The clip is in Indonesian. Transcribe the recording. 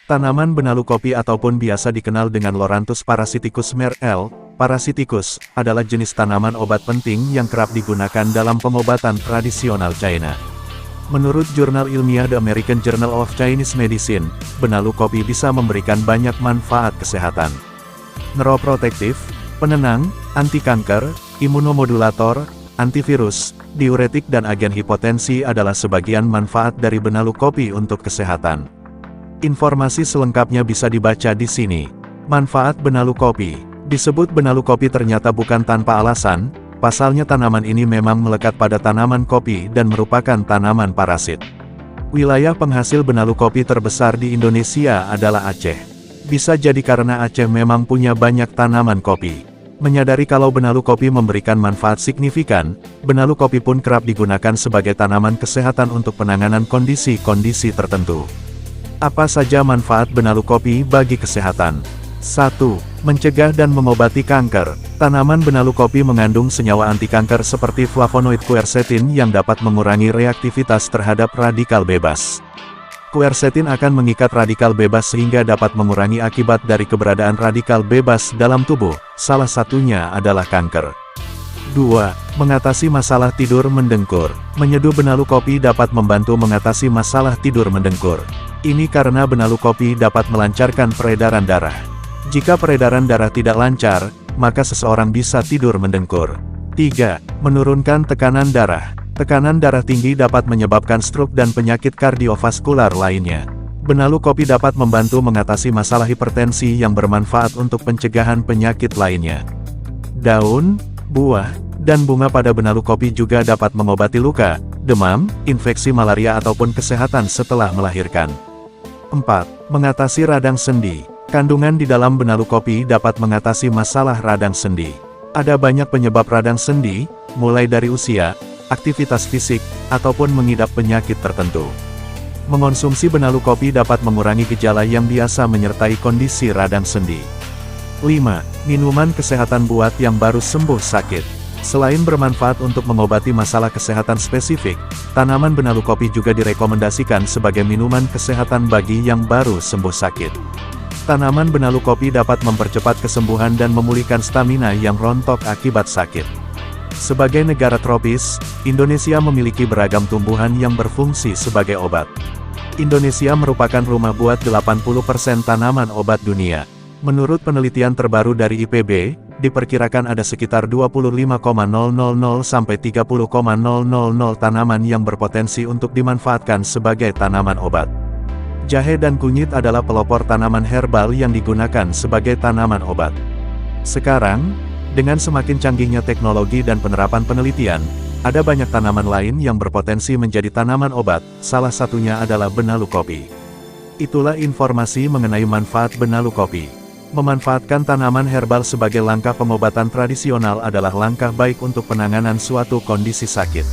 Tanaman benalu kopi ataupun biasa dikenal dengan Loranthus parasiticus Mer. L. parasiticus, adalah jenis tanaman obat penting yang kerap digunakan dalam pengobatan tradisional China. Menurut jurnal ilmiah The American Journal of Chinese Medicine, benalu kopi bisa memberikan banyak manfaat kesehatan. Neuroprotektif, penenang, anti kanker, imunomodulator, antivirus, diuretik dan agen hipotensi adalah sebagian manfaat dari benalu kopi untuk kesehatan. Informasi selengkapnya bisa dibaca di sini. Manfaat benalu kopi. Disebut benalu kopi ternyata bukan tanpa alasan, pasalnya tanaman ini memang melekat pada tanaman kopi dan merupakan tanaman parasit. Wilayah penghasil benalu kopi terbesar di Indonesia adalah Aceh. Bisa jadi karena Aceh memang punya banyak tanaman kopi. Menyadari kalau benalu kopi memberikan manfaat signifikan, benalu kopi pun kerap digunakan sebagai tanaman kesehatan untuk penanganan kondisi-kondisi tertentu. Apa saja manfaat benalu kopi bagi kesehatan? 1. Mencegah dan mengobati kanker. Tanaman benalu kopi mengandung senyawa anti kanker seperti flavonoid quercetin yang dapat mengurangi reaktivitas terhadap radikal bebas. Quercetin akan mengikat radikal bebas sehingga dapat mengurangi akibat dari keberadaan radikal bebas dalam tubuh, salah satunya adalah kanker. 2. Mengatasi masalah tidur mendengkur. Menyeduh benalu kopi dapat membantu mengatasi masalah tidur mendengkur. Ini karena benalu kopi dapat melancarkan peredaran darah. Jika peredaran darah tidak lancar, maka seseorang bisa tidur mendengkur. 3. Menurunkan tekanan darah. Tekanan darah tinggi dapat menyebabkan stroke dan penyakit kardiovaskular lainnya. Benalu kopi dapat membantu mengatasi masalah hipertensi yang bermanfaat untuk pencegahan penyakit lainnya. Daun, buah, dan bunga pada benalu kopi juga dapat mengobati luka, demam, infeksi malaria ataupun kesehatan setelah melahirkan. 4. Mengatasi radang sendi. Kandungan di dalam benalu kopi dapat mengatasi masalah radang sendi. Ada banyak penyebab radang sendi, mulai dari usia, aktivitas fisik, ataupun mengidap penyakit tertentu. Mengonsumsi benalu kopi dapat mengurangi gejala yang biasa menyertai kondisi radang sendi. 5. Minuman kesehatan buat yang baru sembuh sakit. Selain bermanfaat untuk mengobati masalah kesehatan spesifik, tanaman benalu kopi juga direkomendasikan sebagai minuman kesehatan bagi yang baru sembuh sakit. Tanaman benalu kopi dapat mempercepat kesembuhan dan memulihkan stamina yang rontok akibat sakit. Sebagai negara tropis, Indonesia memiliki beragam tumbuhan yang berfungsi sebagai obat. Indonesia merupakan rumah buat 80% tanaman obat dunia. Menurut penelitian terbaru dari IPB, diperkirakan ada sekitar 25,000 sampai 30,000 tanaman yang berpotensi untuk dimanfaatkan sebagai tanaman obat. Jahe dan kunyit adalah pelopor tanaman herbal yang digunakan sebagai tanaman obat. Sekarang, dengan semakin canggihnya teknologi dan penerapan penelitian, ada banyak tanaman lain yang berpotensi menjadi tanaman obat, salah satunya adalah benalu kopi. Itulah informasi mengenai manfaat benalu kopi. Memanfaatkan tanaman herbal sebagai langkah pengobatan tradisional adalah langkah baik untuk penanganan suatu kondisi sakit.